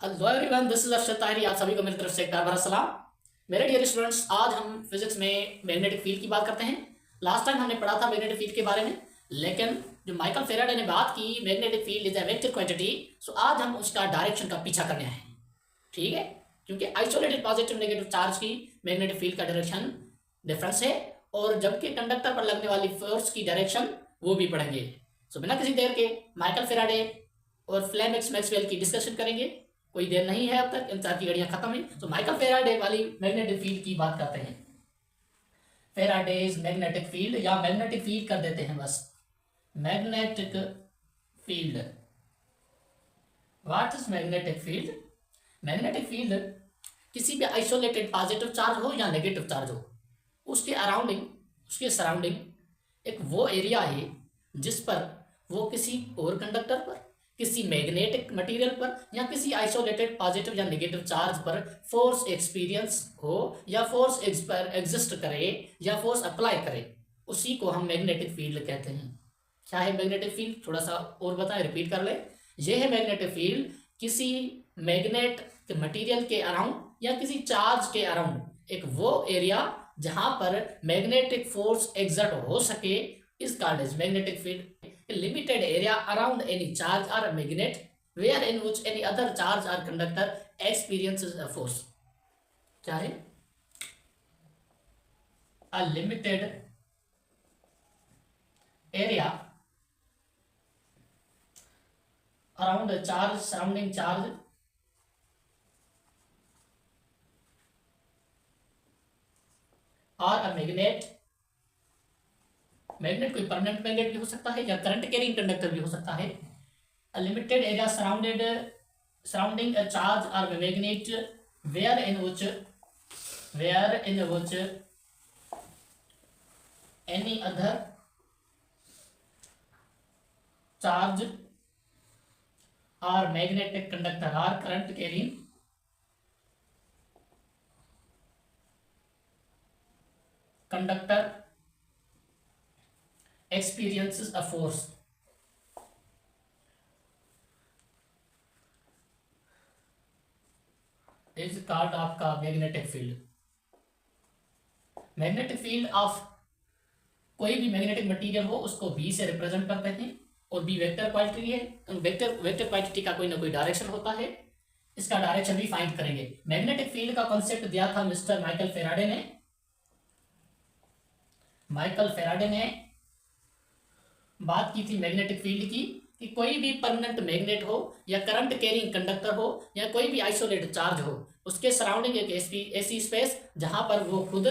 Hello everyone, this is Arshad Tahiri. आप सभी को मेरी तरफ से एक प्यार भरा सलाम। मेरे डियर स्टूडेंट्स, आज हम फिजिक्स में मैग्नेटिक फील्ड की बात करते हैं। लास्ट टाइम हमने पढ़ा था मैग्नेटिक फील्ड के बारे में, लेकिन जो माइकल फेराडे ने बात की magnetic field is a vector quantity, so आज हम उसका डायरेक्शन का पीछा करने आए हैं। ठीक है, क्योंकि आइसोलेटेड पॉजिटिव नेगेटिव चार्ज की मैग्नेटिक फील्ड का डायरेक्शन डिफरेंस है, और जबकि कंडक्टर पर लगने वाली फोर्स की डायरेक्शन वो भी पढ़ेंगे। सो बिना किसी देर के माइकल फेराडे और फ्लेमिक्स मैक्सवेल की डिस्कशन करेंगे। कोई देर नहीं है, अब तक इन चार की घड़ियां खत्म है। तो माइकल फेराडे वाली मैग्नेटिक फील्ड की बात करते हैं। फेराडेज मैग्नेटिक फील्ड या मैग्नेटिक फील्ड कर देते हैं बस। Magnetic field, what is magnetic field? Magnetic field किसी भी आइसोलेटेड पॉजिटिव चार्ज हो या नेगेटिव चार्ज हो, उसके अराउंडिंग, उसके सराउंडिंग एक वो एरिया है जिस पर वो किसी और कंडक्टर पर, किसी मैग्नेटिक मटेरियल पर या किसी आइसोलेटेड पॉजिटिव या नेगेटिव चार्ज पर फोर्स एक्सपीरियंस हो या फोर्स एग्जिस्ट करे या फोर्स अप्लाई करे, उसी को हम मैग्नेटिक फील्ड कहते हैं। क्या है मैग्नेटिक फील्ड? थोड़ा सा और बताएं, रिपीट कर ले। यह है मैग्नेटिक फील्ड किसी मैग्नेट के मटेरियल के अराउंड या किसी चार्ज के अराउंड एक वो एरिया जहां पर मैग्नेटिक फोर्स एग्जर्ट हो सके, is called as magnetic field. A limited area around any charge or a magnet where in which any other charge or conductor experiences a force. क्या है? A limited area around a charge, surrounding charge or a magnet. Magnet कोई permanent magnet भी हो सकता है या current carrying conductor भी हो सकता है। A limited area surrounding a charge or magnet where in which any other charge or magnetic conductor or current carrying conductor experiences a force. Is called आपका magnetic field. Magnetic field of कोई भी magnetic material हो उसको B से represent करते हैं, और B vector quantity है, तो वेक्टर क्वांटिटी का कोई ना कोई डायरेक्शन होता है। इसका डायरेक्शन भी फाइंड करेंगे। मैग्नेटिक फील्ड का कॉन्सेप्ट दिया था मिस्टर माइकल फेराडे ने। माइकल फेराडे ने बात की थी मैग्नेटिक फील्ड की कि कोई भी परमानेंट मैग्नेट हो या करंट कैरिंग कंडक्टर हो या कोई भी आइसोलेटेड चार्ज हो, उसके सराउंडिंग एक ऐसी स्पेस जहां पर वो खुद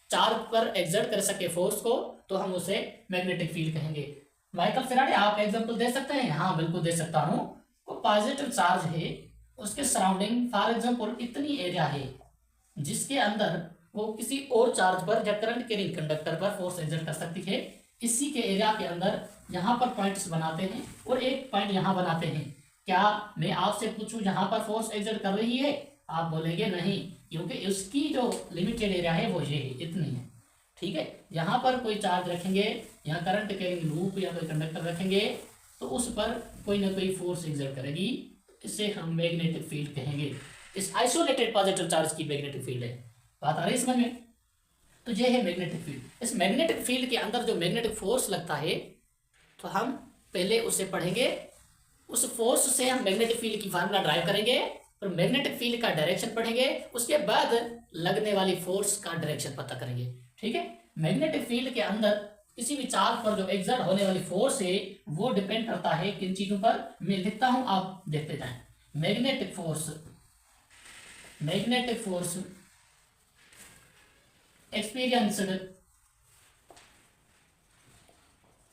चार्ज पर एक्सर्ट कर सके फोर्स को, तो हम उसे मैग्नेटिक फील्ड कहेंगे। माइकल फेराडे, आप एग्जांपल दे सकते हैं? हाँ, बिल्कुल दे सकता हूं। वो पॉजिटिव चार्ज है, उसके सराउंडिंग फॉर एग्जांपल इतनी एरिया है जिसके अंदर वो किसी और चार्ज पर या करंट कैरिंग कंडक्टर पर फोर्स एक्सर्ट कर सकती है। इसी के एरिया के अंदर यहाँ पर पॉइंट्स बनाते हैं और एक पॉइंट यहाँ बनाते हैं। क्या मैं आपसे पूछूं यहाँ पर फोर्स एक्सर्ट कर रही है? आप बोलेंगे नहीं, क्योंकि उसकी जो लिमिटेड एरिया है वो ये है, इतनी है। ठीक है, यहाँ पर कोई चार्ज रखेंगे, यहाँ करंट कैरिंग लूप या कोई कंडक्टर रखेंगे, तो उस पर कोई ना कोई फोर्स एक्सर्ट करेगी। इसे हम मैग्नेटिक फील्ड कहेंगे। इस आइसोलेटेड पॉजिटिव चार्ज की मैग्नेटिक फील्ड है। बात आ रही है समझ में? तो ये है मैग्नेटिक फील्ड। इस मैग्नेटिक फील्ड के अंदर जो मैग्नेटिक फोर्स लगता है, तो हम पहले उसे पढ़ेंगे। उस फोर्स से हम मैग्नेटिक फील्ड की फार्मूला ड्राइव करेंगे और मैग्नेटिक फील्ड का डायरेक्शन पढ़ेंगे। उसके बाद लगने वाली फोर्स का डायरेक्शन पता करेंगे। ठीक है, मैग्नेटिक फील्ड के अंदर किसी भी चार्ज पर जो एक्सर्ट होने वाली फोर्स है वो डिपेंड करता है किन चीजों पर? मैं लिखता हूं, आप देखते जाएं। Magnetic force experienced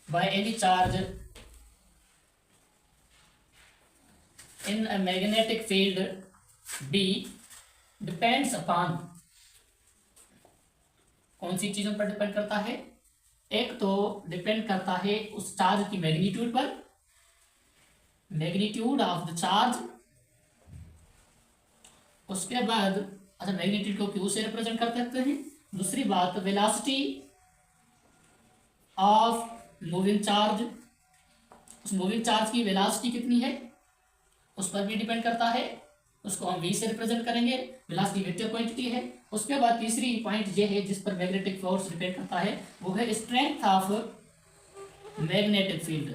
by any charge in a magnetic field B depends upon, कौन सी चीजों पर डिपेंड करता है? एक तो डिपेंड करता है उस चार्ज की मैग्नीट्यूड पर, मैग्नीट्यूड ऑफ द चार्ज। उसके बाद अच्छा, मैग्नीट्यूड को क्यू से रिप्रेजेंट कर सकते हैं। दूसरी बात, वेलोसिटी ऑफ मूविंग चार्ज, उस मूविंग चार्ज की वेलोसिटी कितनी है उस पर भी डिपेंड करता है। उसको हम v से रिप्रेजेंट करेंगे, वेलोसिटी वेक्टर क्वांटिटी है। उसके बाद तीसरी पॉइंट ये है जिस पर मैग्नेटिक फोर्स डिपेंड करता है, वो है strength of magnetic field.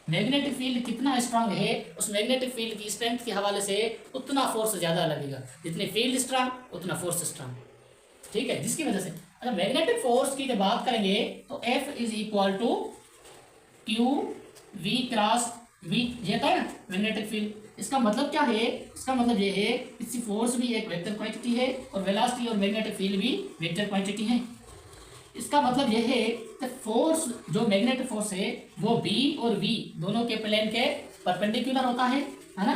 Magnetic field कितना स्ट्रांग है, उस मैग्नेटिक फील्ड की स्ट्रेंथ के हवाले से उतना फोर्स ज़्यादा लगेगा। जितनी फील्ड स्ट्रांग उतना फोर्स स्ट्रांग, ठीक है। जिसकी वजह से अगर मैग्नेटिक फोर्स की जब बात करेंगे तो F is equal to Q V cross V, ये था ना मैग्नेटिक फील्ड। इसका मतलब क्या है, इसका मतलब ये है इसकी फोर्स भी एक वेक्टर क्वांटिटी है और वेलोसिटी और मैग्नेटिक फील्ड भी वेक्टर क्वांटिटी है। इसका मतलब यह है कि फोर्स जो मैग्नेटिक फोर्स है वो B और V दोनों के प्लेन के परपेंडिकुलर होता है ना।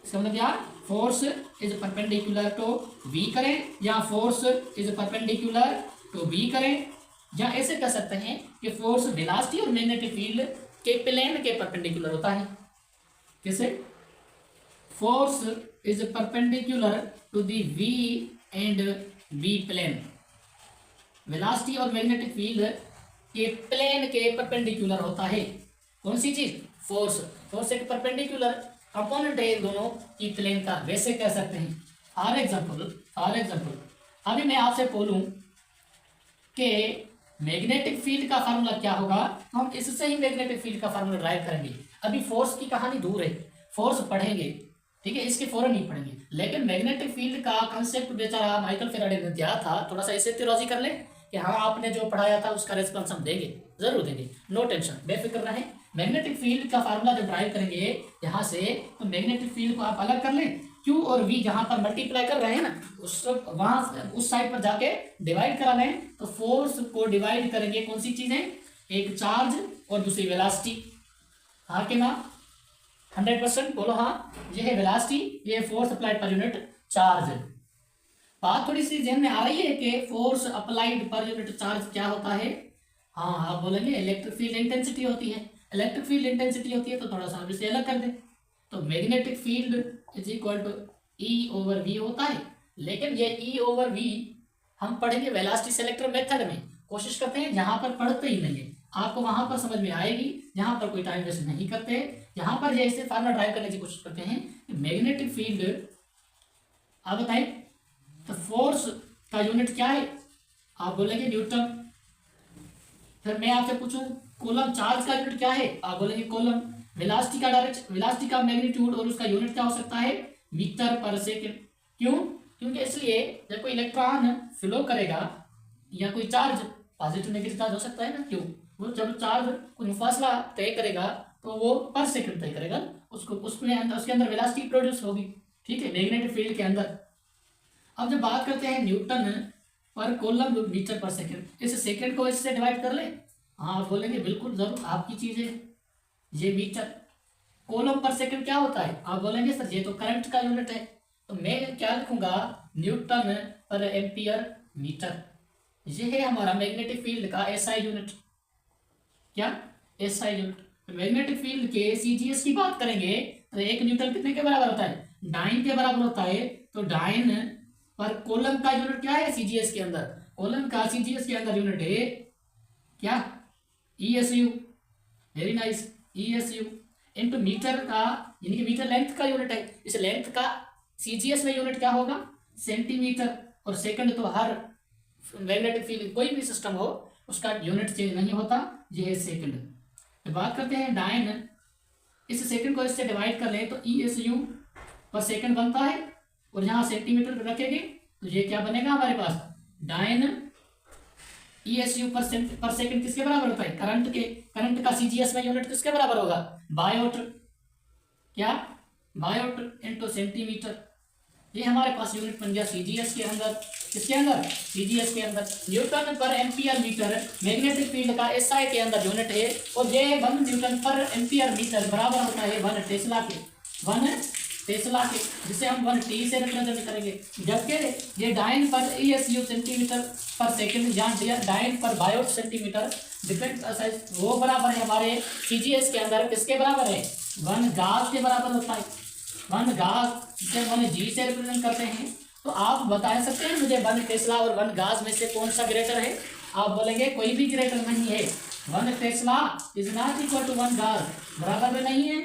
इसका मतलब क्या, force is perpendicular to V करें या force is perpendicular to B करें, या ऐसे कह सकते हैं कि फोर्स वेलोसिटी और मैग्नेटिक फील्ड के प्लेन के परपेंडिकुलर होता है। कैसे, force is perpendicular to the V and B plane, velocity और मैग्नेटिक फील्ड के प्लेन के परपेंडिकुलर होता है। कौन सी चीज, फोर्स। फोर्स एक परपेंडिकुलर कंपोनेंट है दोनों की प्लेन का, वैसे कह सकते हैं। फॉर एग्जांपल अभी मैं आपसे बोलूं कि मैग्नेटिक फील्ड का फार्मूला क्या होगा, तो हम इससे ही मैग्नेटिक फील्ड का फार्मूला ड्राइव करेंगे। अभी फोर्स की कहानी दूर है, फोर्स पढ़ेंगे, ठीक है, इसके फौरन नहीं पढ़ेंगे। लेकिन मैग्नेटिक फील्ड का कंसेप्ट बेचारा माइकल फेराडे ने दिया था, थोड़ा सा ऐसे थियोलॉजी कर ले कि हाँ आपने जो पढ़ाया था उसका रेस्पॉन्स हम देंगे, जरूर देंगे, नो टेंशन, बेफिक्र रहें। मैग्नेटिक फील्ड का फार्मूला जब ड्राइव करेंगे यहाँ से, तो मैग्नेटिक फील्ड को आप अलग कर लें, Q और V जहाँ पर मल्टीप्लाई कर रहे हैं ना, उस वहाँ उस साइड पर जाके डिवाइड करा लें, तो फोर्स को डिवाइड करेंगे कौन सी चीजें, एक चार्ज और दूसरी वेलोसिटी। हाँ के ना, 100% बोलो हाँ। ये है वेलोसिटी, ये force applied per unit charge. बात थोड़ी सी ध्यान में आ रही है कि force applied per unit charge क्या होता है। हाँ आप बोलेंगे इलेक्ट्रिक फील्ड इंटेंसिटी होती है। इलेक्ट्रिक फील्ड इंटेंसिटी होती है तो थोड़ा सा हम इसे अलग कर दें, तो magnetic field is equal to E over V होता है। लेकिन ये ई ओवर वी हम पढ़ेंगे वेलोसिटी सेलेक्टर मेथड में, कोशिश करते हैं जहां पर पढ़ते ही नहीं है, आपको वहां पर समझ में आएगी, जहां पर कोई टाइम वेस्ट नहीं करते। यहाँ पर जैसे फार्मूला ड्राइव करने की कोशिश करते हैं कि मैग्नेटिक फील्ड, आप बताएं तो फोर्स का यूनिट क्या है, आप बोलेंगे न्यूटन। फिर मैं आपसे पूछूं कूलम चार्ज का यूनिट क्या है, आप बोलेंगे कूलम। वेलोसिटी का वेलोसिटी का मैग्नीट्यूड और उसका यूनिट क्या हो सकता है, मीटर पर सेकंड। क्यों, क्योंकि इसलिए जब कोई इलेक्ट्रॉन फ्लो करेगा या कोई चार्ज पॉजिटिव नेगेटिव चार्ज हो सकता है ना, क्यों, वो जब चार्ज कोई फासला तय करेगा तो वो पर सेकंड तय करेगा, उसको उसके अंदर वेलोसिटी प्रोड्यूस होगी, ठीक है, मैग्नेटिक फील्ड के अंदर। अब जब बात करते हैं न्यूटन पर कूलम मीटर पर सेकंड, इस सेकंड को इससे डिवाइड कर ले, हाँ आप बोलेंगे बिल्कुल जरूर आपकी चीज है, ये मीटर। कूलम पर सेकंड क्या होता है, आप बोलेंगे सर ये तो करंट का यूनिट है, तो मैं क्या लिखूंगा, न्यूटन पर एम्पियर मीटर। ये है हमारा मैग्नेटिक फील्ड का एसआई यूनिट। क्या, एसआई यूनिट। मैग्नेटिक फील्ड के सीजीएस की बात करेंगे तो एक न्यूटन कितने के बराबर होता है, डाइन के बराबर होता है। तो डाइन पर कूलम का यूनिट क्या है सीजीएस के अंदर, कूलम का सीजीएस के अंदर यूनिट है क्या, ESU, very nice, ESU into metre का, यानी कि मीटर लेंथ का यूनिट है। इस लेंथ का सीजीएस में यूनिट क्या होगा, सेंटीमीटर। और सेकंड तो हर मैग्नेटिक फील्ड कोई भी सिस्टम हो उसका यूनिट चेंज नहीं होता, ये है सेकंड। तो बात करते हैं डाइन, इस सेकंड को इससे डिवाइड कर लें तो ईएसयू पर सेकंड बनता है, और यहाँ सेंटीमीटर रखेंगे तो ये क्या बनेगा हमारे पास, डाइन ईएसयू पर सेकंड किसके बराबर होता है, करंट का सीजीएस में यूनिट किसके बराबर होगा, बायोट। क्या, बायोट इनटू सेंटीमीटर। ये हमारे पास यूनिट बन गया सीजीएस के अंदर, किसके अंदर, सीजीएस के अंदर। न्यूटन पर एम्पियर मीटर मैग्नेटिक फील्ड का एसआई के अंदर यूनिट है, और ये 1 न्यूटन पर एम्पियर मीटर बराबर होता है 1 टेस्ला के, 1 टेस्ला के, जिसे हम 1 टी से रिप्रेजेंट करेंगे। जबकि ये डाइन पर ईएसयू सेंटीमीटर पर सेकंड या डाइन पर बायोट सेंटीमीटर डिफरेंट वो बराबर है हमारे सीजीएस के अंदर, किसके बराबर है, 1 गाज के बराबर होता है। 1 गाज जिसे हम जी से रिप्रेजेंट करते हैं। तो आप बता सकते हैं मुझे 1 टेस्ला और 1 गाज में से कौन सा ग्रेटर है, आप बोलेंगे कोई भी ग्रेटर नहीं है, 1 tesla is not equal to 1 gauss, बराबर में नहीं है।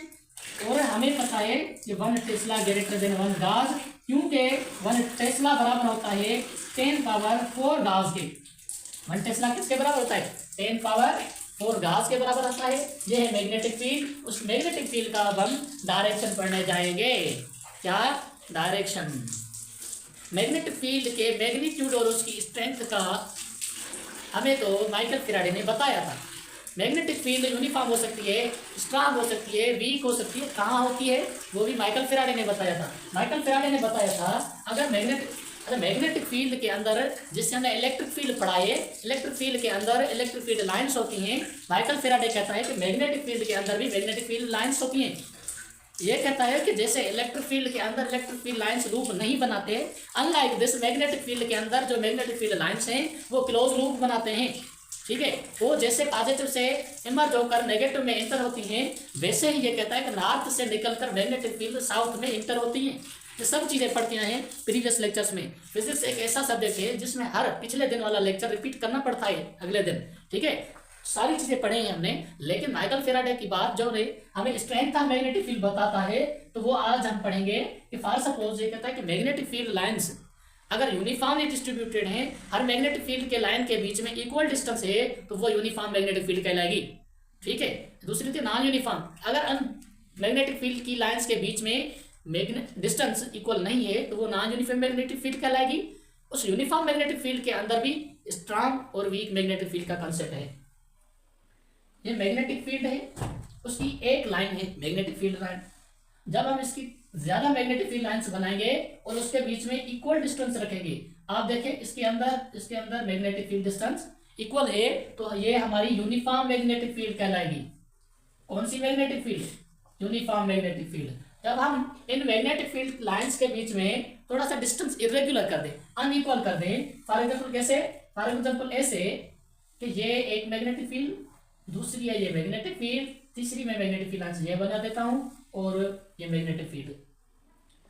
और हमें पता है कि 1 टेस्ला ग्रेटर देन 1 गाज, क्योंकि 1 टेस्ला बराबर होता है 10 पावर 4 गाज के। 1 टेस्ला किसके बराबर होता है? 10 पावर 4 गाज के बराबर होता है। यह है मैग्नेटिक फील्ड। उस मैग्नेटिक फील्ड का अब हम डायरेक्शन पढ़ने जाएंगे। क्या डायरेक्शन? मैग्नेटिक फील्ड के मैग्नीट्यूड और उसकी स्ट्रेंथ का हमें तो माइकल फैराडे ने बताया था। मैग्नेटिक फील्ड यूनिफॉर्म हो सकती है, स्ट्रांग हो सकती है, वीक हो सकती है। कहाँ होती है वो भी माइकल फैराडे ने बताया था। माइकल फैराडे ने बताया था अगर मैग्नेटिक फील्ड के अंदर, जिससे हमने इलेक्ट्रिक फील्ड पढ़ा है, इलेक्ट्रिक फील्ड के अंदर इलेक्ट्रिक फील्ड लाइन्स होती हैं। माइकल फैराडे कहता है कि मैग्नेटिक फील्ड के अंदर भी मैग्नेटिक फील्ड लाइन्स होती हैं। ये कहता है कि जैसे इलेक्ट्रिक फील्ड के अंदर इलेक्ट्रिक फील्ड लाइन्स लूप नहीं बनाते, अनलाइक दिस मैग्नेटिक फील्ड के अंदर जो मैग्नेटिक फील्ड लाइन्स हैं वो क्लोज लूप बनाते हैं। ठीक है, वो जैसे पॉजिटिव से इमर्ज होकर नेगेटिव में इंटर होती हैं, वैसे ही ये कहता है कि नॉर्थ से निकलकर मैग्नेटिक फील्ड साउथ में इंटर होती हैं। ये सब चीज़ें पढ़ती आए हैं प्रीवियस लेक्चर्स में। फिजिक्स एक ऐसा सब्जेक्ट है जिसमें हर पिछले दिन वाला लेक्चर रिपीट करना पड़ता है अगले दिन। ठीक है, सारी चीज़ें पढ़े हैं हमने। लेकिन माइकल फैराडे की बात जो हमें स्ट्रेंथ ऑफ मैग्नेटिक फील्ड बताता है, तो वो आज हम पढ़ेंगे कि फॉर सपोज ये कहता है कि मैग्नेटिक फील्ड लाइन्स अगर यूनिफॉर्मली डिस्ट्रीब्यूटेड हैं, हर मैग्नेटिक फील्ड के लाइन के बीच में इक्वल डिस्टेंस है, तो वो यूनिफॉर्म मैग्नेटिक फील्ड कहलाएगी। ठीक है, दूसरी थी नॉन यूनिफॉर्म। अगर मैग्नेटिक फील्ड की लाइंस के बीच में डिस्टेंस इक्वल नहीं है, तो वो नॉन यूनिफॉर्म मैग्नेटिक फील्ड कहलाएगी। उस यूनिफॉर्म मैग्नेटिक फील्ड के अंदर भी स्ट्रांग और वीक मैग्नेटिक फील्ड का कंसेप्ट है। ये मैग्नेटिक फील्ड है, उसकी एक लाइन है मैग्नेटिक फील्ड लाइन। जब हम इसकी ज्यादा मैग्नेटिक फील्ड लाइंस बनाएंगे और उसके बीच में इक्वल डिस्टेंस रखेंगे, आप देखें इसके अंदर मैग्नेटिक फील्ड डिस्टेंस इक्वल है, तो ये हमारी यूनिफॉर्म मैग्नेटिक फील्ड कहलाएगी। कौन सी magnetic field? Uniform magnetic field. जब हम इन मैग्नेटिक फील्ड लाइंस के बीच में थोड़ा सा डिस्टेंस इरेगुलर कर दें, अनइक्वल कर दें, फॉर एग्जाम्पल कैसे? फॉर एग्जाम्पल ऐसे कि ये एक मैग्नेटिक फील्ड, दूसरी है ये मैग्नेटिक फील्ड, तीसरी मैं मैग्नेटिक फील्ड लाइंस ये बना देता हूँ और ये मैग्नेटिक फील्ड।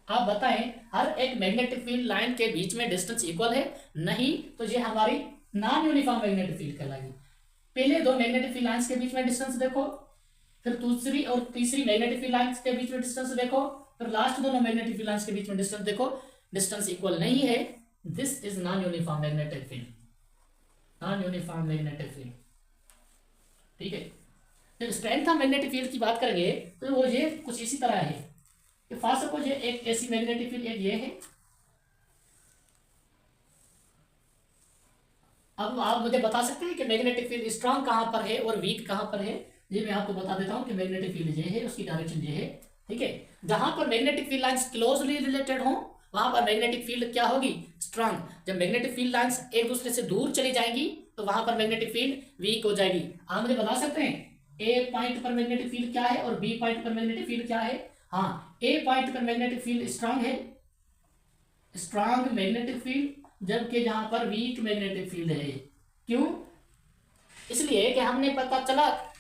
आप बताएं हर एक मैग्नेटिक फील्ड लाइन के बीच में डिस्टेंस इक्वल है? नहीं, तो ये हमारी नॉन यूनिफॉर्म मैग्नेटिक फील्ड कहलाएगी। पहले दो मैग्नेटिक फील्ड लाइंस के बीच में डिस्टेंस देखो, फिर दूसरी और तीसरी मैग्नेटिक फील्ड लाइंस के बीच में डिस्टेंस देखो, फिर लास्ट दोनों मैग्नेटिक फील्ड लाइंस के बीच में डिस्टेंस देखो, डिस्टेंस इक्वल नहीं है। This is non uniform magnetic field, non uniform magnetic field. ठीक है, जब स्ट्रेंथ ऑफ मैग्नेटिक फील्ड की बात करेंगे तो वो ये कुछ इसी तरह है कि फॉर सपोज ये एक ऐसी मैग्नेटिक फील्ड एक ये है। अब आप मुझे बता सकते हैं कि मैग्नेटिक फील्ड स्ट्रांग कहां पर है और वीक कहां पर है? ये मैं आपको बता देता हूं कि मैग्नेटिक फील्ड ये है, उसकी डायरेक्शन ये है। ठीक है, जहां पर magnetic field lines closely related हो वहां पर मैग्नेटिक फील्ड क्या होगी? स्ट्रांग। जब मैग्नेटिक फील्ड लाइंस एक दूसरे से दूर चली जाएंगी तो वहां पर मैग्नेटिक फील्ड वीक हो जाएगी। आप मुझे बता सकते हैं ए पॉइंट पर मैग्नेटिक फील्ड क्या है और बी पॉइंट पर मैग्नेटिक फील्ड क्या है? हाँ, ए पॉइंट पर मैग्नेटिक फील्ड स्ट्रांग है, स्ट्रांग मैग्नेटिक फील्ड, जबकि जहां पर वीक मैग्नेटिक फील्ड है। क्यों? इसलिए कि हमने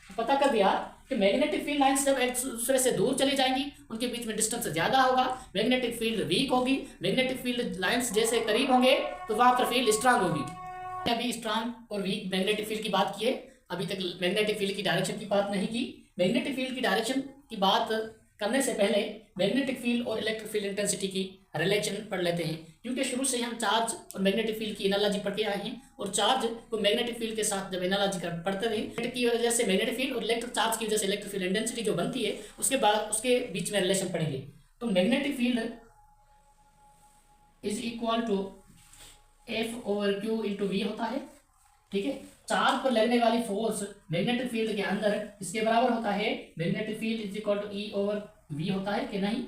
पता कर दिया कि मैग्नेटिक फील्ड लाइंस जब एक दूसरे से दूर चली जाएंगी उनके बीच में डिस्टेंस ज्यादा होगा, मैग्नेटिक फील्ड वीक होगी। मैग्नेटिक फील्ड लाइंस जैसे करीब होंगे तो वहां पर फील्ड स्ट्रांग होगी। अभी स्ट्रांग और वीक मैग्नेटिक फील्ड की बात की है, अभी तक मैग्नेटिक फील्ड की डायरेक्शन की बात नहीं की। मैग्नेटिक फील्ड की डायरेक्शन की बात करने से पहले मैग्नेटिक फील्ड और इलेक्ट्रिक फील्ड इंटेंसिटी की रिलेशन पढ़ लेते हैं, क्योंकि शुरू से हम चार्ज और मैग्नेटिक फील्ड की एनालॉजी पढ़ के आए हैं और चार्ज को मैग्नेटिक फील्ड के साथ जब एनालॉजी पढ़ते रहे की वजह से मैग्नेटिक फील्ड और इलेक्ट्रिक चार्ज की वजह से इलेक्ट्रिक फील्ड इंटेंसिटी जो बनती है उसके बाद उसके बीच में रिलेशन पढ़ेंगे। तो magnetic field is equal to F/Q × V होता है। ठीक है, चार्ज पर लगने वाली फोर्स मैग्नेटिक फील्ड के अंदर इसके बराबर होता है। Magnetic field is equal to E/V होता है कि नहीं?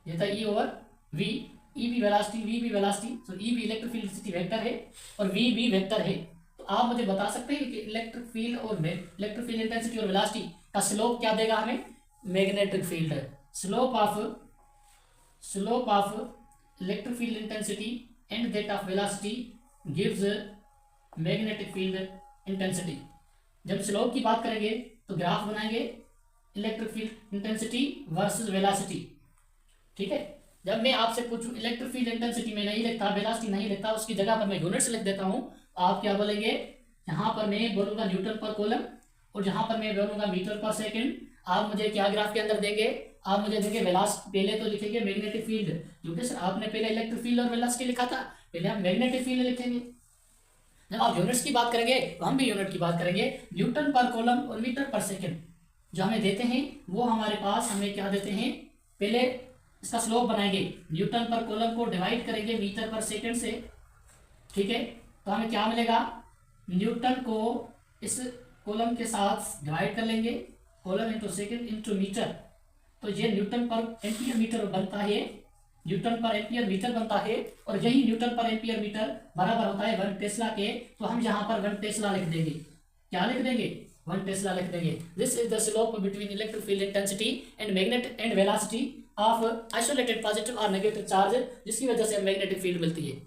ये था E/V, E भी वेलोसिटी, V भी वेलोसिटी, तो E भी इलेक्ट्रिक फील्ड वेक्टर है और V भी वेक्टर है। तो आप मुझे बता सकते हैं कि इलेक्ट्रिक फील्ड और इलेक्ट्रिक फील्ड इंटेंसिटी और वेलोसिटी का स्लोप क्या देगा हमें? Magnetic field slope of electric field intensity and that of velocity gives magnetic field intensity. जब स्लोप की बात करेंगे तो ग्राफ बनाएंगे electric field intensity versus velocity. ठीक है, जब मैं आपसे पूछूं इलेक्ट्रिक फील्ड इंटेंसिटी में नहीं लिखता, वेलोसिटी नहीं लिखता, उसकी जगह पर मैं यूनिट्स लिख देता हूं, आप क्या बोलेंगे? यहाँ पर मैं बोलूंगा न्यूटन पर कूलम और जहां पर मैं बोलूंगा मीटर पर सेकेंड, आप मुझे क्या ग्राफ के अंदर देंगे, आप मुझे देंगे वेलोसिटी, पहले तो लिखेंगे मैग्नेटिक फील्ड, क्योंकि सर आपने पहले इलेक्ट्रिक फील्ड और वेलोसिटी लिखा था, पहले हम मैग्नेटिक फील्ड लिखेंगे। जब आप यूनिट्स की बात करेंगे तो हम भी यूनिट की बात करेंगे, न्यूटन पर कूलम और मीटर पर सेकंड जो हमें देते हैं वो हमारे पास हमें क्या देते हैं, पहले इसका स्लोप बनाएंगे, न्यूटन पर कूलम को डिवाइड करेंगे मीटर पर सेकंड से, ठीक है, तो हमें क्या मिलेगा, न्यूटन को इस कूलम के साथ डिवाइड कर लेंगे, coulomb into second into metre, तो ये न्यूटन पर एम्पियर मीटर बनता है, न्यूटन पर एम्पियर मीटर बनता है, और यही न्यूटन पर एम्पियर मीटर बराबर होता है 1 टेस्ला के, तो हम यहाँ पर 1 टेस्ला लिख देंगे, क्या लिख देंगे, 1 टेस्ला लिख देंगे। This is the slope between electric field intensity and magnet and velocity of isolated positive और नेगेटिव चार्ज, जिसकी वजह से मैग्नेटिक फील्ड मिलती है।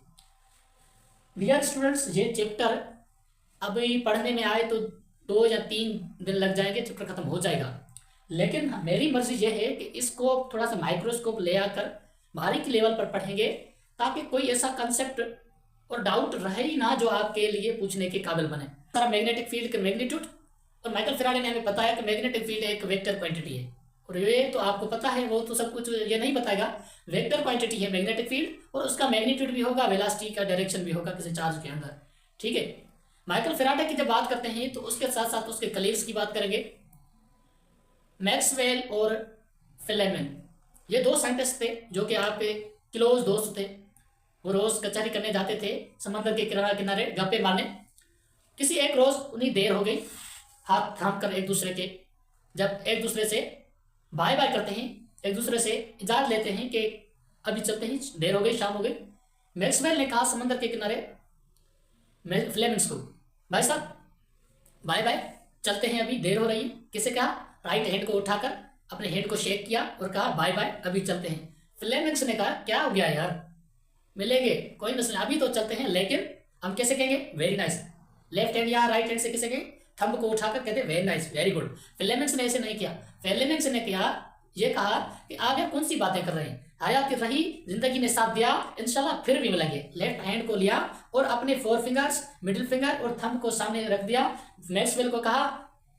डियर स्टूडेंट्स, ये चैप्टर अभी पढ़ने में आए तो 2 या 3 दिन लग जाएंगे, चैप्टर खत्म हो जाएगा, लेकिन मेरी मर्जी यह है कि इसको थोड़ा सा माइक्रोस्कोप ले आकर बारीक लेवल पर पढ़ेंगे, ताकि कोई ऐसा कंसेप्ट और डाउट रहे ही ना जो आपके लिए पूछने के काबिल बने। सारा मैग्नेटिक फील्ड के मैग्नीट्यूड, और माइकल फेराडे ने हमें बताया कि मैग्नेटिक फील्ड एक वेक्टर क्वांटिटी है, और ये तो आपको पता है, वो तो सब कुछ ये नहीं बताएगा, वेक्टर क्वांटिटी है मैग्नेटिक फील्ड, और उसका मैग्नीट्यूड भी होगा, वेलोसिटी का डायरेक्शन भी होगा किसी चार्ज के अंदर, ठीक है। माइकल फेराडे की जब बात करते हैं तो उसके साथ साथ उसके कलीग्स की बात करेंगे, मैक्सवेल और फ्लेमेंग, ये 2 साइंटिस्ट थे जो कि आपके क्लोज दोस्त थे, वो रोज कचहरी करने जाते थे समंदर के किनारे गप्पे मारने। किसी एक रोज उन्हें देर हो गई, हाथ थाम कर एक दूसरे के, जब एक दूसरे से बाय बाय करते हैं, एक दूसरे से इजाजत लेते हैं कि अभी चलते हैं, देर हो गई, शाम हो गई, मैक्सवेल ने कहा समंदर के किनारे फ्लेमिंग्स को, भाई साहब बाय बाय, चलते हैं, अभी देर हो रही है। किसे कहा, राइट हैंड को उठाकर अपने हैंड को शेक किया और कहा बाय बाय, अभी चलते हैं। फ्लेमिंग्स ने कहा क्या हो गया यार, मिलेंगे कोई मसला, अभी तो चलते हैं, लेकिन हम कैसे कहेंगे, वेरी नाइस, लेफ्ट हैंड या राइट हैंड से किसे कहेंगे, थंब को उठाकर कहते very nice, very good. Fleming's ने ऐसे नहीं किया, फ्लेमिंग्स ने किया, ये कहा कि आगे कौन सी बातें कर रहे हैं, हयात रही, जिंदगी ने साथ दिया, इंशाल्लाह फिर भी मिलेंगे। लेफ्ट हैंड को लिया और अपने 4 फिंगर्स, मिडिल फिंगर और थंब को सामने रख दिया, मैक्सवेल को कहा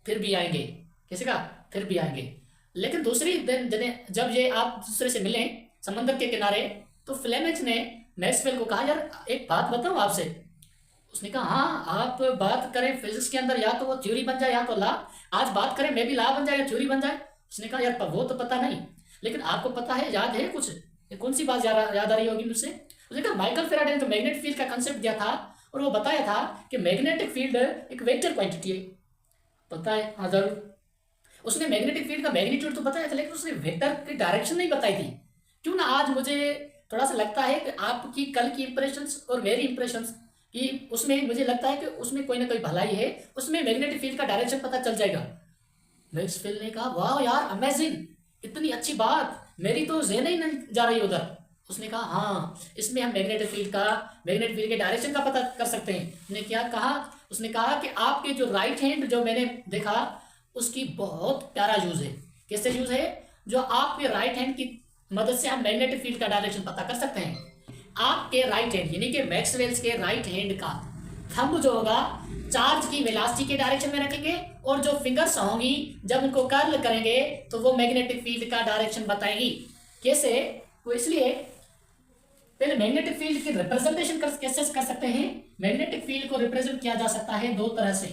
फिर भी आएंगे, किसी का फिर भी आएंगे। लेकिन दूसरी दिन जब ये आप दूसरे से मिले समंदर के किनारे, तो फ्लेमिंग्स ने मैक्सवेल को कहा यार एक बात बताऊं आपसे, उसने कहा हाँ आप बात करें, फिजिक्स के अंदर या तो वो थ्योरी बन जाए या तो ला, आज बात करें मैं भी ला बन जाए या थ्योरी बन जाए। उसने कहा यार वो तो पता नहीं, लेकिन आपको पता है, याद है कुछ, कौन सी बात याद आ रही होगी मुझसे। उसने कहा माइकल फेराडे ने तो मैग्नेटिक फील्ड का कंसेप्ट दिया था और वो बताया था कि मैग्नेटिक फील्ड एक वेक्टर क्वांटिटी है, पता है, हाँ जरूर। उसने मैग्नेटिक फील्ड का मैग्नीट्यूड तो बताया था, लेकिन उसने वेक्टर की डायरेक्शन नहीं बताई थी। क्यों ना आज मुझे थोड़ा सा लगता है कि आपकी कल की इंप्रेशंस और मेरी इंप्रेशंस कि उसमें मुझे लगता है कि उसमें कोई ना कोई भलाई है, उसमें मैग्नेटिक फील्ड का डायरेक्शन पता चल जाएगा। मैक्सवेल ने कहा वाह यार अमेजिंग, इतनी अच्छी बात, मेरी तो ज़हन ही नहीं जा रही उधर। उसने कहा हाँ इसमें हम मैग्नेटिक फील्ड के डायरेक्शन का पता कर सकते हैं। उसने क्या कहा, उसने कहा कि आपके जो राइट हैंड जो मैंने देखा उसकी बहुत प्यारा यूज है। कैसे यूज है, जो आपके राइट हैंड की मदद से हम मैग्नेटिक फील्ड का डायरेक्शन पता कर सकते हैं। आपके राइट हैंड यानी कि मैक्सवेल्स के राइट हैंड का थंब जो होगा चार्ज की वेलोसिटी के डायरेक्शन में रखेंगे, और जो फिंगर्स होंगी जब उनको कर्ल करेंगे तो वो मैग्नेटिक फील्ड का डायरेक्शन बताएगी। कैसे, तो इसलिए पहले मैग्नेटिक फील्ड की रिप्रेजेंटेशन कैसे कर सकते हैं। मैग्नेटिक फील्ड को रिप्रेजेंट किया जा सकता है 2 तरह से,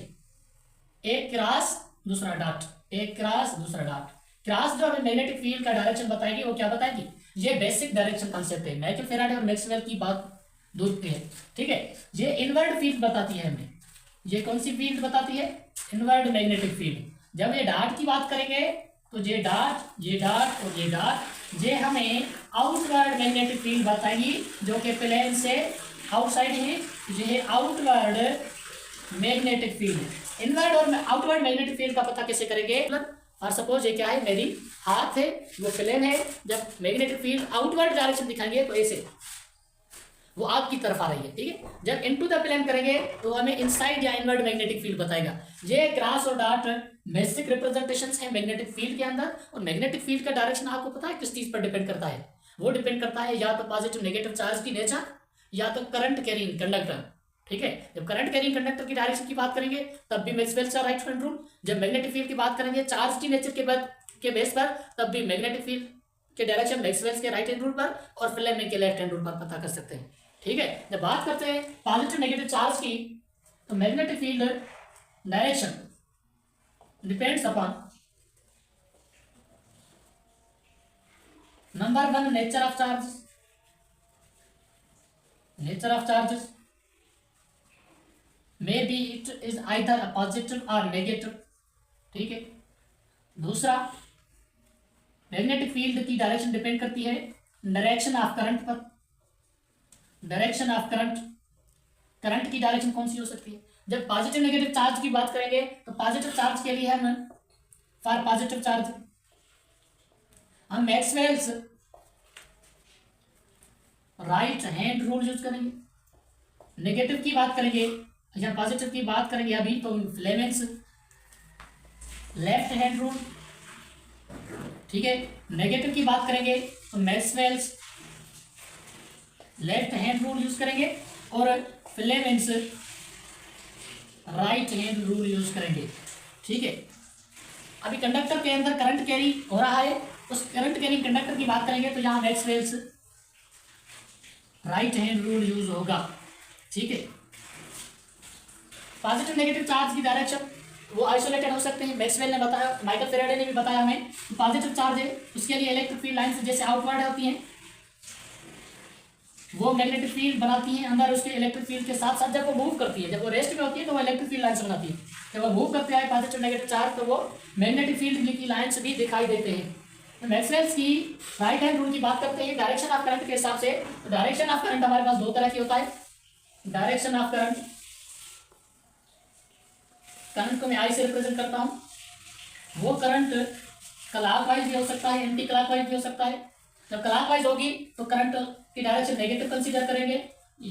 एक क्रॉस दूसरा डॉट, एक क्रॉस दूसरा डॉट। क्रॉस जो हमें मैग्नेटिक फील्ड का डायरेक्शन बताएगी, वो क्या बताएगी, ये बेसिक डायरेक्शन कॉन्सेप्ट है, माइकल फेराडे और मैक्सवेल की बात दूर है, ठीक है। ये इनवर्ड फील्ड बताती है हमें, ये कौन सी फील्ड बताती है, इनवर्ड मैग्नेटिक फील्ड। जब ये डॉट की बात करेंगे तो ये डॉट और ये डॉट, ये हमें आउटवर्ड मैग्नेटिक फील्ड बताएगी, जो कि प्लेन से आउटसाइड है, ये आउटवर्ड मैग्नेटिक फील्ड। इनवर्ड और आउटवर्ड मैग्नेटिक फील्ड का पता कैसे करेंगे, और सपोज ये क्या है, मेरी हाथ है, वो प्लेन है, जब मैग्नेटिक फील्ड आउटवर्ड डायरेक्शन दिखाएंगे तो ऐसे वो आपकी तरफ आ रही है, ठीक है। जब इनटू द प्लेन करेंगे तो हमें इनसाइड या इनवर्ड मैग्नेटिक फील्ड बताएगा। ये क्रॉस और डॉट बेसिक रिप्रेजेंटेशंस हैं मैग्नेटिक फील्ड के अंदर। और मैग्नेटिक फील्ड का डायरेक्शन आपको पता है किस चीज पर डिपेंड करता है, वो डिपेंड करता है या तो पॉजिटिव नेगेटिव चार्ज की नेचर या तो करंट कैरिंग कंडक्टर, ठीक है। जब करंट कैरिंग कंडक्टर की डायरेक्शन की बात करेंगे तब भी मैक्सवेल का राइट हैंड रूल, जब मैग्नेटिक फील्ड की बात करेंगे चार्ज की नेचर के बाद के बेस पर तब भी मैग्नेटिक फील्ड के डायरेक्शन मैक्सवेल के राइट हैंड रूल पर और फ्लेमिंग के लेफ्ट हैंड रूल पर पता कर सकते हैं। ठीक है, जब बात करते हैं पॉजिटिव नेगेटिव चार्ज की, तो magnetic field direction depends upon number one nature of charge, nature of charges, maybe it is either a positive or negative। ठीक है, दूसरा मैग्नेटिक फील्ड की डायरेक्शन डिपेंड करती है डायरेक्शन ऑफ करंट पर। Direction of current, current की direction कौन सी हो सकती है? जब पॉजिटिव नेगेटिव चार्ज की बात करेंगे तो पॉजिटिव चार्ज के लिए हम फॉर पॉजिटिव चार्ज हम Maxwell's right hand rule use करेंगे। नेगेटिव की बात करेंगे या पॉजिटिव की बात करेंगे अभी तो फ्लेमिंग्स लेफ्ट हैंड रूल। ठीक है, नेगेटिव की बात करेंगे तो Maxwell's left hand rule use करेंगे और Fleming's right hand rule use करेंगे। ठीक है, अभी कंडक्टर के अंदर करंट कैरी हो रहा है, उस करंट कैरिंग कंडक्टर की बात करेंगे तो यहाँ Maxwell's right hand rule use होगा। ठीक है, पॉजिटिव नेगेटिव चार्ज की डायरेक्शन वो आइसोलेटेड हो सकते हैं। मैक्सवेल ने बताया, माइकल फेराडे ने भी बताया हमें, पॉजिटिव चार्ज है उसके लिए इलेक्ट्रिक फील्ड लाइंस जैसे आउटवर्ड होती हैं वो मैग्नेटिक फील्ड बनाती हैं अंदर उसके इलेक्ट्रिक फील्ड के साथ साथ। जब वो मूव करती है, जब वो रेस्ट में होती है तो वो इलेक्ट्रिक फील्ड लाइंस बनाती है। जब वो मूव करते हैं पॉजिटिव नेगेटिव चार्ज तो वो मैग्नेटिक फील्ड की लाइंस भी दिखाई देते हैं। मैक्सवेल्स की राइट हैंड रूल की बात करते हैं डायरेक्शन ऑफ करंट के हिसाब से। डायरेक्शन ऑफ करंट हमारे पास दो तरह की होता है। डायरेक्शन ऑफ करंट, करंट को मैं आई से रिप्रेजेंट करता हूं। वो करंट क्लॉकवाइज भी हो सकता है, एंटी क्लॉकवाइज भी हो सकता है। जब क्लॉकवाइज होगी तो करंट की डायरेक्शन नेगेटिव कंसीडर करेंगे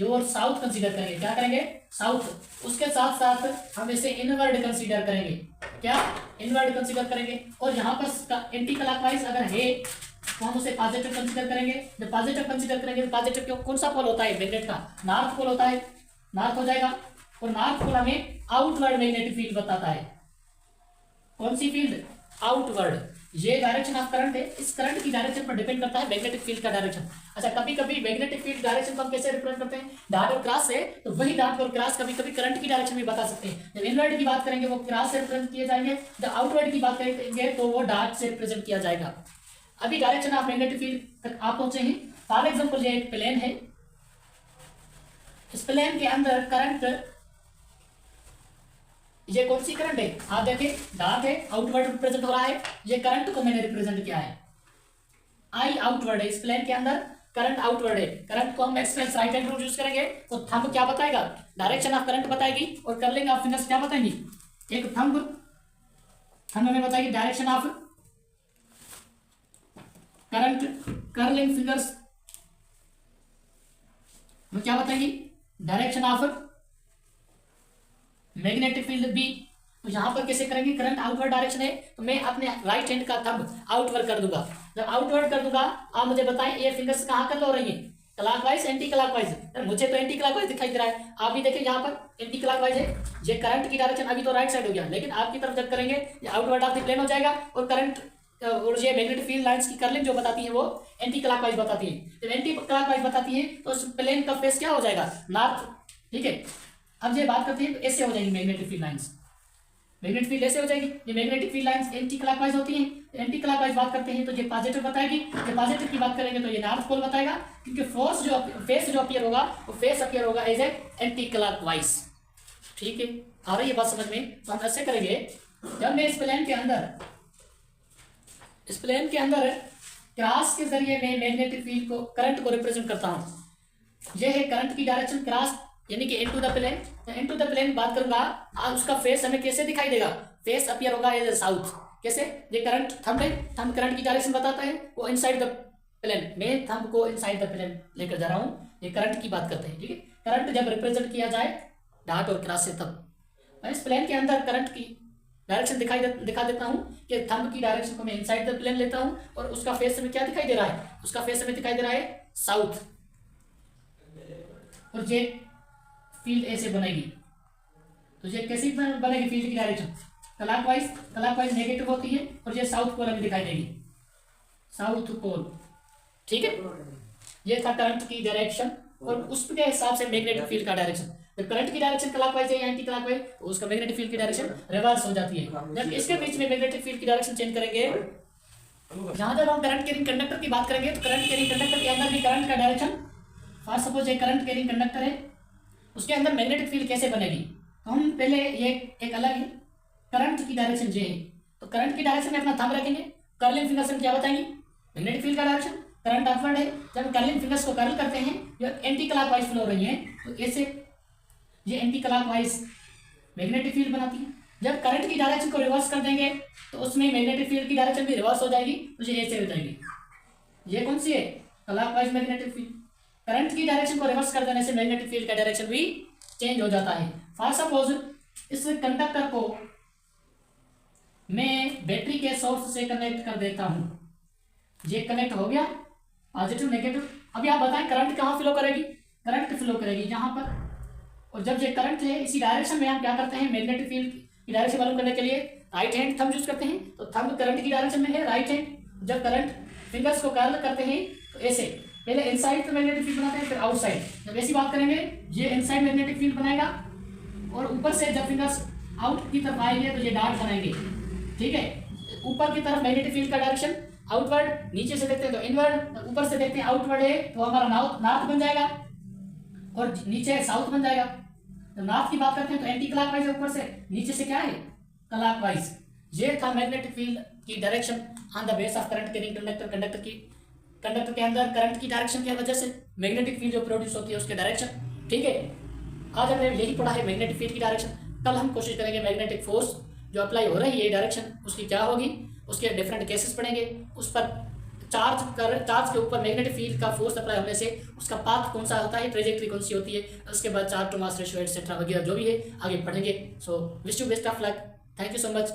और साउथ कंसीडर करेंगे। क्या करेंगे? साउथ। उसके साथ साथ हम इसे इनवर्ड कंसीडर करेंगे। क्या? इनवर्ड कंसीडर करेंगे। और यहाँ पर एंटी क्लॉकवाइज अगर है तो हम उसे पॉजिटिव कंसीडर करेंगे। जब पॉजिटिव कंसीडर करेंगे तो पॉजिटिव क्यों, कौन सा पोल होता है मैग्नेट का? नॉर्थ पोल होता है, नॉर्थ हो जाएगा। और नॉर्थ पोल हमें आउटवर्ड मैग्नेटिक फील्ड बताता है। कौन सी फील्ड? आउटवर्ड। ये डायरेक्शन ऑफ करंट है, इस करंट की डायरेक्शन पर डिपेंड करता है मैग्नेटिक फील्ड का डायरेक्शन। अच्छा, कभी कभी मैग्नेटिक फील्ड डायरेक्शन को हम कैसे रिप्रेजेंट करते हैं? डॉट और क्रॉस से। तो वही डॉट और क्रॉस कभी कभी करंट की डायरेक्शन भी बता सकते हैं। जब इनवर्ड की बात करेंगे वो क्रॉस से रिप्रेजेंट किए जाएंगे, जब आउटवर्ड की बात करेंगे तो वो डॉट से रिप्रेजेंट किया जाएगा। अभी डायरेक्शन ऑफ मैग्नेटिक फील्ड तक आप पहुंचे हैं। फॉर एग्जाम्पल ये एक प्लेन है, इस प्लेन के अंदर करंट, ये कौन सी करंट है? आप देखिए डॉट है, आउटवर्ड रिप्रेजेंट हो रहा है। ये करंट को मैंने रिप्रेजेंट किया है, आई आउटवर्ड है। इस प्लेन के अंदर करंट आउटवर्ड है। करंट को हम express right hand rule use करेंगे तो थंब क्या बताएगा? डायरेक्शन ऑफ करंट बताएगी। और कर्लिंग ऑफ फिंगर्स क्या बताएंगी? एक थंब हमें बताएगी direction of current, curling fingers क्या बताएगी? Direction of magnetic field B. तो यहां पर कैसे करेंगे? करंट आउटवर्ड डायरेक्शन है तो मैं अपने राइट हैंड का थंब आउटवर्ड कर दूंगा। जब आउटवर्ड कर दूंगा आप मुझे बताएं ये फिंगर्स कहां कर लो रही है? Clockwise, anti clockwise? मुझे तो एंटी क्लॉकवाइज दिखाई दे रहा है। आप भी देखिए यहाँ पर एंटी क्लॉकवाइज है। ये करंट की डायरेक्शन अभी तो राइट साइड हो गया, लेकिन आपकी तरफ जब करेंगे ये आउटवर्ड ऑफ द प्लेन हो जाएगा। और करंट और ये मैग्नेटिक फील्ड लाइंस की कर्लिंग जो बताती है वो एंटी क्लॉकवाइज बताती है। जब एंटी क्लॉकवाइज बताती है तो उस प्लेन का फेस क्या हो जाएगा? नॉर्थ। ठीक है, अब ये बात करते हैं तो ऐसे हो जाएगी magnetic field lines. Magnetic field ऐसे हो जाएगी। ये magnetic field lines anti clockwise होती हैं। एंटी क्लॉकवाइज बात करते हैं तो ये पॉजिटिव बताएगी। जब पॉजिटिव की बात करेंगे तो ये नॉर्थ पोल बताएगा, क्योंकि फेस जो अपीयर होगा वो फेस अपीयर होगा एज ए एंटी क्लॉकवाइज। ठीक है, आ रही है बात समझ में? तो हम ऐसे करेंगे, जब मैं इस प्लेन के अंदर क्रॉस के जरिए मैं मैग्नेटिक फील्ड को, करंट को रिप्रेजेंट करता हूं। यह है करंट की डायरेक्शन क्रॉस, यानी कि into the plane. Into the plane बात करूंगा, उसका फेस हमें कैसे दिखाई देगा? फेस अपीयर होगा एज साउथ। कैसे? ये करंट थंब है, थंब करंट की डायरेक्शन बताता है, वो इनसाइड द प्लेन। मैं थंब को इनसाइड द प्लेन लेकर जा रहा हूं। ये करंट की बात करते हैं। ठीक है, करंट जब रिप्रेजेंट किया जाए डॉट और क्रॉस से, तब मैं इस प्लेन के अंदर करंट की डायरेक्शन दिखा देता हूं कि थंब की डायरेक्शन को मैं इनसाइड द प्लेन लेता हूं और उसका फेस हमें क्या दिखाई दे रहा है? उसका फेस हमें दिखाई दे रहा है साउथ। और ये फील्ड ऐसे बनेगी। तो ये कैसी बनेगी फील्ड की डायरेक्शन? क्लॉकवाइज नेगेटिव होती है और ये साउथ पोल हमें दिखाई देगी, साउथ पोल। ठीक है, ये था करंट की डायरेक्शन और उसके हिसाब से मैग्नेटिक फील्ड का डायरेक्शन। जब करंट की डायरेक्शन क्लॉकवाइज है या एंटी क्लॉकवाइज तो उसका मैग्नेटिक फील्ड की डायरेक्शन रिवर्स हो जाती है। जब इसके बीच में मैग्नेटिक फील्ड की डायरेक्शन चेंज करेंगे, जहां जब हम करंट कैरिंग कंडक्टर की बात करेंगे तो करंट कैरिंग कंडक्टर के अंदर भी करंट का डायरेक्शन, फॉर सपोज एक करंट कैरिंग कंडक्टर है, उसके अंदर मैग्नेटिक फील्ड कैसे बनेगी, तो हम पहले ये एक अलग है, करंट की डायरेक्शन ये है, तो करंट की डायरेक्शन में अपना थंब रखेंगे, कर्लिंग फिंगर्स में क्या बताएंगे, मैग्नेटिक फील्ड का डायरेक्शन, करंट अपवर्ड है, जब कर्लिंग फिंगर्स को कर्ल करते हैं जो एंटी क्लॉकवाइज फ्लो हो रही है तो ऐसे ये एंटी क्लॉकवाइज मैग्नेटिक फील्ड बनाती है। जब करंट की डायरेक्शन को रिवर्स कर देंगे तो उसमें मैग्नेटिक फील्ड की डायरेक्शन भी रिवर्स हो जाएगी, तो ये ऐसे हो जाएगी। ये कौन सी है, क्लॉकवाइज मैग्नेटिक फील्ड। करंट की डायरेक्शन को रिवर्स कर देने से मैग्नेटिक फील्ड का डायरेक्शन भी चेंज हो जाता है। फॉर सपोज इस कंडक्टर को मैं बैटरी के सोर्स से कनेक्ट कर देता हूं, ये कनेक्ट हो गया, पॉजिटिव नेगेटिव। अभी आप बताएं करंट कहाँ फ्लो करेगी, करंट फ्लो करेगी यहाँ पर, और जब ये करंट है इसी डायरेक्शन में हम क्या करते हैं, मैग्नेटिक फील्ड की डायरेक्शन मालूम करने के लिए राइट हैंड थंब यूज करते हैं, तो थंब करंट की डायरेक्शन में है, राइट हैंड जब करंट फिंगर्स को कर्ल करते हैं तो ऐसे पहले इनसाइड तो मैग्नेटिक फील्ड बनाते हैं, फिर आउटसाइड। जब ऐसी बात करेंगे ये इनसाइड मैग्नेटिक फील्ड बनाएगा और ऊपर से जब फिंगर्स आउट की तरफ आएंगे तो ये डॉट बनाएंगे। ठीक है, ऊपर की तरफ मैग्नेटिक फील्ड का डायरेक्शन आउटवर्ड, नीचे से देखते हैं तो इनवर्ड, ऊपर से देखते हैं आउटवर्ड है तो हमारा नॉर्थ बन जाएगा और नीचे साउथ बन जाएगा। जब नॉर्थ की बात करते हैं तो एंटी क्लॉकवाइज, ऊपर से नीचे से क्या है, क्लॉकवाइज। ये था मैग्नेटिक फील्ड की direction on the base of current carrying conductor. Conductor के अंदर करंट की डायरेक्शन की वजह से मैग्नेटिक फील्ड जो प्रोड्यूस होती है उसके डायरेक्शन। ठीक है, आज हमने यही पढ़ा है मैग्नेटिक फील्ड की डायरेक्शन। कल हम कोशिश करेंगे मैग्नेटिक फोर्स जो अप्लाई हो रही है डायरेक्शन उसकी क्या होगी, उसके डिफरेंट केसेस पढ़ेंगे, उस पर चार्ज के ऊपर मैग्नेटिक फील्ड का फोर्स अप्लाई होने से उसका पाथ कौन सा होता है, ट्रेजेक्टरी कौन सी होती है, उसके बाद charge to mass ratio etcetera वगैरह जो भी है आगे पढ़ेंगे। So wish you best of luck, thank you so much.